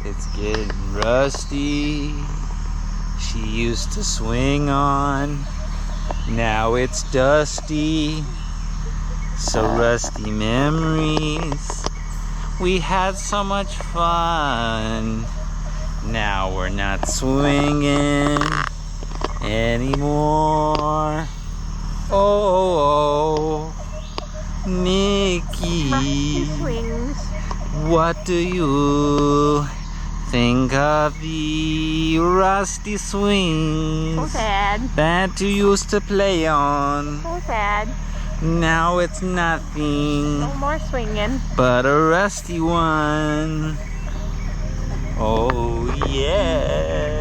It's getting rusty. She used to swing on. Now it's dusty. So rusty memories. We had so much fun. Now we're not swinging anymore. Oh, Nikki. Rusty swings. What do you think of the rusty swings So sad. that you used to play on? So sad. Now it's nothing No more swinging. but a rusty one. Oh yeah.